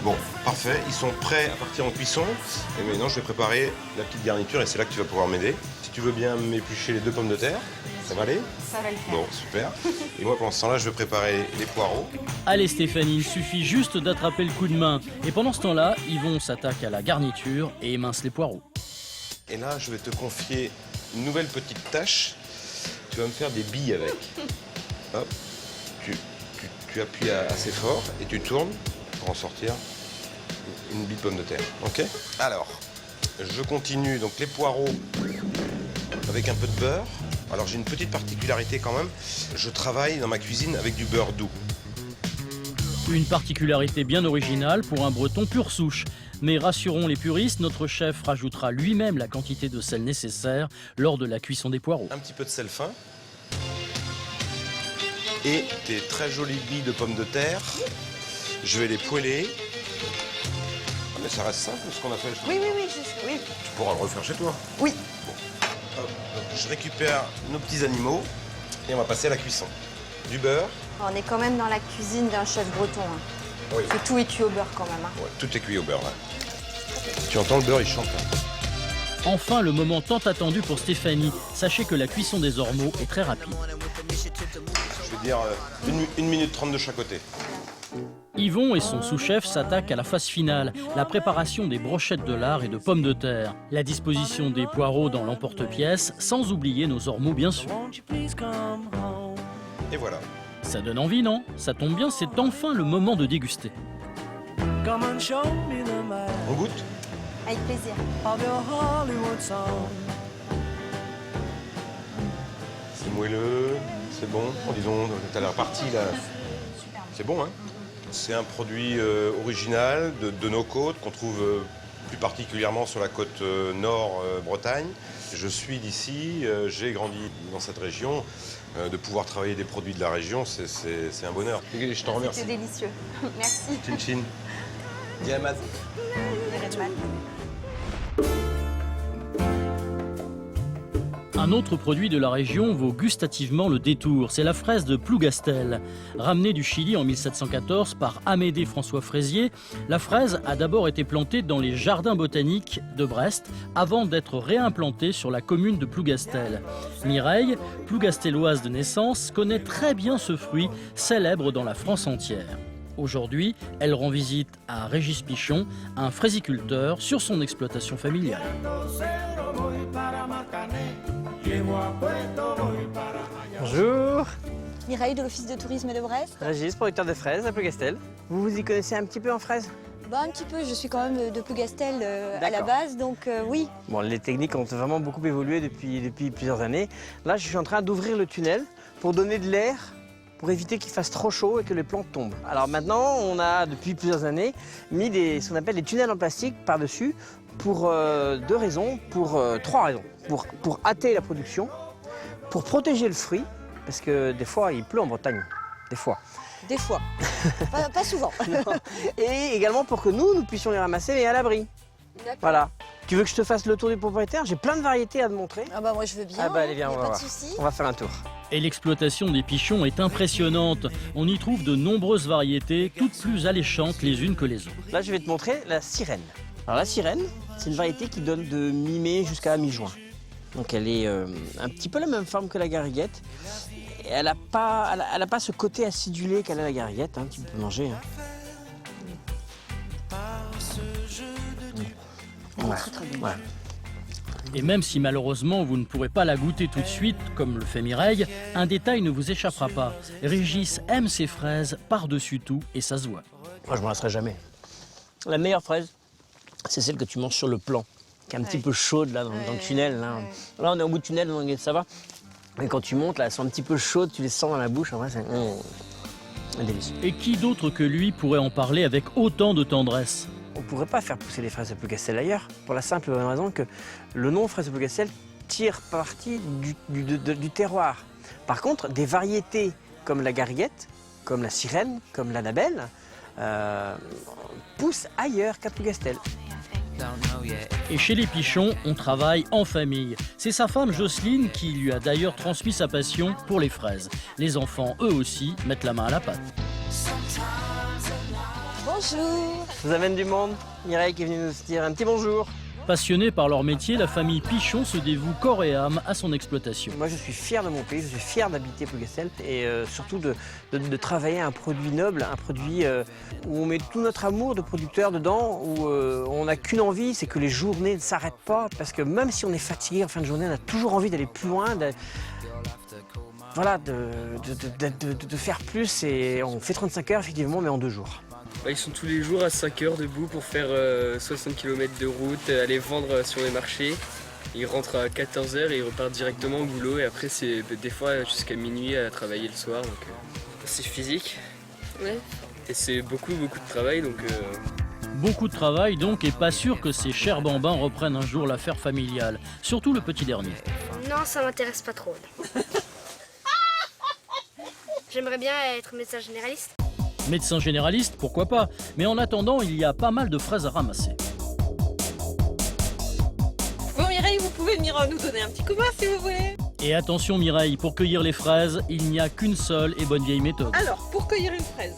Bon, parfait, ils sont prêts à partir en cuisson. Et maintenant, je vais préparer la petite garniture et c'est là que tu vas pouvoir m'aider. Si tu veux bien m'éplucher les 2 pommes de terre, ça va aller? Ça va le faire. Bon, super. Et moi, pendant ce temps-là, je vais préparer les poireaux. Allez Stéphanie, il suffit juste d'attraper le coup de main. Et pendant ce temps-là, Yvon s'attaque à la garniture et émince les poireaux. Et là, je vais te confier une nouvelle petite tâche. Tu vas me faire des billes avec. Hop, tu appuies assez fort et tu tournes pour en sortir une bille de pomme de terre. Ok? Alors, je continue donc les poireaux avec un peu de beurre. Alors j'ai une petite particularité quand même. Je travaille dans ma cuisine avec du beurre doux. Une particularité bien originale pour un breton pur souche. Mais rassurons les puristes, notre chef rajoutera lui-même la quantité de sel nécessaire lors de la cuisson des poireaux. Un petit peu de sel fin. Et des très jolies billes de pommes de terre. Je vais les poêler. Ah, mais ça reste simple ce qu'on a fait. Oui. Tu pourras le refaire chez toi. Oui. Bon. Hop, donc je récupère nos petits animaux et on va passer à la cuisson. Du beurre. On est quand même dans la cuisine d'un chef breton. Hein. Oui. Que tout est cuit au beurre quand même. Hein. Ouais, tout est cuit au beurre là. Tu entends le beurre, il chante. Enfin, le moment tant attendu pour Stéphanie. Sachez que la cuisson des ormeaux est très rapide. Je vais dire 1 minute 30 de chaque côté. Yvon et son sous-chef s'attaquent à la phase finale, la préparation des brochettes de lard et de pommes de terre, la disposition des poireaux dans l'emporte-pièce, sans oublier nos ormeaux bien sûr. Et voilà. Ça donne envie, non? Ça tombe bien, c'est enfin le moment de déguster. On goûte? Avec plaisir. C'est moelleux, c'est bon. Oh, dis donc, t'as l'air parti là. C'est bon, hein? C'est un produit original de nos côtes qu'on trouve plus particulièrement sur la côte nord Bretagne. Je suis d'ici, j'ai grandi dans cette région. De pouvoir travailler des produits de la région, c'est un bonheur. Je te remercie. C'est délicieux. Merci. Chin chin. Diamad. Un autre produit de la région vaut gustativement le détour, c'est la fraise de Plougastel. Ramenée du Chili en 1714 par Amédée François Fraisier, la fraise a d'abord été plantée dans les jardins botaniques de Brest avant d'être réimplantée sur la commune de Plougastel. Mireille, plougastelloise de naissance, connaît très bien ce fruit, célèbre dans la France entière. Aujourd'hui, elle rend visite à Régis Pichon, un fraisiculteur sur son exploitation familiale. Bonjour. Mireille de l'Office de tourisme de Brest. Régis, producteur de fraises à Plougastel. Vous vous y connaissez un petit peu en fraises? Bah, un petit peu, je suis quand même de Plougastel à la base, donc oui. Bon, les techniques ont vraiment beaucoup évolué depuis plusieurs années. Là, je suis en train d'ouvrir le tunnel pour donner de l'air, pour éviter qu'il fasse trop chaud et que les plantes tombent. Alors maintenant, on a depuis plusieurs années mis ce qu'on appelle des tunnels en plastique par-dessus pour trois raisons. Pour hâter la production, pour protéger le fruit, parce que des fois il pleut en Bretagne, des fois. Des fois, pas souvent. Et également pour que nous puissions les ramasser et à l'abri. Voilà. Tu veux que je te fasse le tour du propriétaire? J'ai plein de variétés à te montrer. Ah bah moi je veux bien, ah bah, allez, viens, pas de soucis. On va faire un tour. Et l'exploitation des pichons est impressionnante. On y trouve de nombreuses variétés, toutes plus alléchantes les unes que les autres. Là, je vais te montrer la sirène. Alors la sirène, c'est une variété qui donne de mi-mai jusqu'à mi-juin. Donc elle est un petit peu la même forme que la gariguette. Et elle n'a pas ce côté acidulé qu'a la gariguette, hein, tu peux manger. Hein. Ouais. Très bien. Ouais. Et même si malheureusement vous ne pourrez pas la goûter tout de suite, comme le fait Mireille, un détail ne vous échappera pas. Régis aime ses fraises par-dessus tout et ça se voit. Moi je m'en lasserai jamais. La meilleure fraise, c'est celle que tu manges sur le plan, qui est un petit peu chaude là, dans le tunnel. Là. Là on est au bout du tunnel, donc ça va. Mais quand tu montes, là, elles sont un petit peu chaudes, tu les sens dans la bouche, en vrai c'est délicieux. Et qui d'autre que lui pourrait en parler avec autant de tendresse? On ne pourrait pas faire pousser les fraises de Plougastel ailleurs, pour la simple raison que le nom fraise de Plougastel tire parti du terroir. Par contre, des variétés comme la gariguette, comme la sirène, comme l'anabelle, poussent ailleurs qu'à Plougastel. Et chez les Pichons, on travaille en famille. C'est sa femme Jocelyne qui lui a d'ailleurs transmis sa passion pour les fraises. Les enfants, eux aussi, mettent la main à la pâte. Bonjour. Je vous amène du monde. Mireille qui est venue nous dire un petit bonjour. Passionnée par leur métier, la famille Pichon se dévoue corps et âme à son exploitation. Moi, je suis fier de mon pays, je suis fier d'habiter Plougastel et surtout de travailler un produit noble, un produit où on met tout notre amour de producteur dedans, où on n'a qu'une envie, c'est que les journées ne s'arrêtent pas, parce que même si on est fatigué en fin de journée, on a toujours envie d'aller plus loin, de faire plus. Et on fait 35 heures, effectivement, mais en 2 jours. Ils sont tous les jours à 5 heures debout pour faire 60 km de route, aller vendre sur les marchés. Ils rentrent à 14 h et ils repartent directement au boulot. Et après, c'est des fois jusqu'à minuit à travailler le soir. Donc, c'est physique. Ouais. Et c'est beaucoup de travail, donc... Beaucoup de travail donc, et pas sûr que ces chers bambins reprennent un jour l'affaire familiale. Surtout le petit dernier. Non, ça m'intéresse pas trop. J'aimerais bien être médecin généraliste. Médecin généraliste, pourquoi pas? Mais en attendant, il y a pas mal de fraises à ramasser. Bon Mireille, vous pouvez venir nous donner un petit coup de main si vous voulez. Et attention Mireille, pour cueillir les fraises, il n'y a qu'une seule et bonne vieille méthode. Alors, pour cueillir une fraise,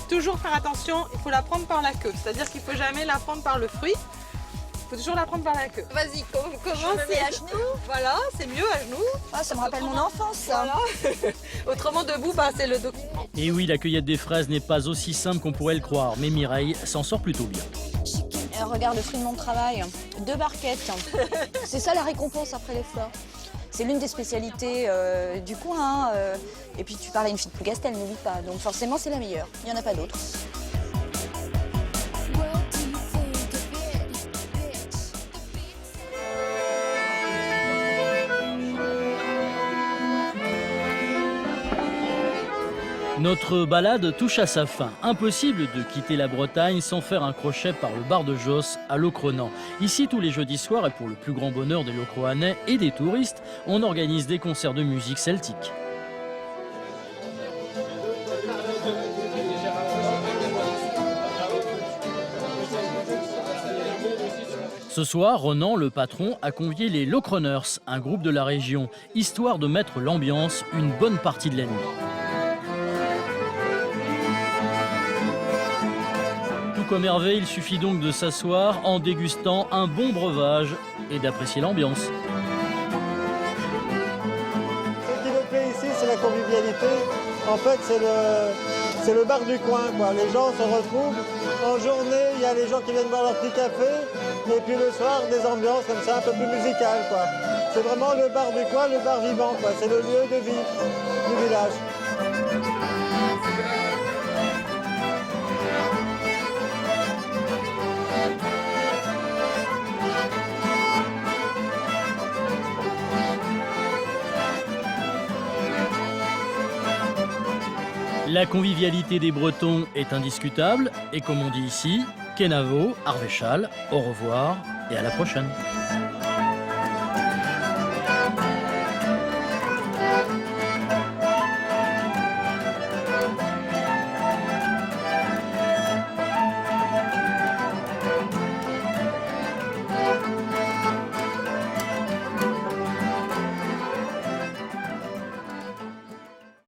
toujours faire attention, il faut la prendre par la queue. C'est-à-dire qu'il ne faut jamais la prendre par le fruit. Il faut toujours la prendre par la queue. Vas-y, commence. C'est à genoux. Voilà, c'est mieux à genoux. Ah, ça me rappelle mon enfance, ça. Voilà. Autrement, debout, bah, c'est le dos. Et oui, la cueillette des fraises n'est pas aussi simple qu'on pourrait le croire, mais Mireille s'en sort plutôt bien. Regarde le fruit de mon travail, 2 barquettes. C'est ça la récompense après les fleurs. C'est l'une des spécialités du coin. Et puis tu parles à une fille de Plougastel, n'oublie pas. Donc forcément, c'est la meilleure. Il n'y en a pas d'autre. Notre balade touche à sa fin. Impossible de quitter la Bretagne sans faire un crochet par le bar de Josse à Locronan. Ici, tous les jeudis soirs, et pour le plus grand bonheur des Locroanais et des touristes, on organise des concerts de musique celtique. Ce soir, Ronan, le patron, a convié les Locroners, un groupe de la région, histoire de mettre l'ambiance une bonne partie de la nuit. Comme Hervé, il suffit donc de s'asseoir en dégustant un bon breuvage et d'apprécier l'ambiance. Ce qui me plaît ici, c'est la convivialité. En fait, c'est le bar du coin, quoi. Les gens se retrouvent. En journée, il y a les gens qui viennent boire leur petit café. Et puis le soir, des ambiances comme ça, un peu plus musicales, quoi. C'est vraiment le bar du coin, le bar vivant, quoi. C'est le lieu de vie du village. La convivialité des Bretons est indiscutable et comme on dit ici, Kenavo, Arvéchal, au revoir et à la prochaine.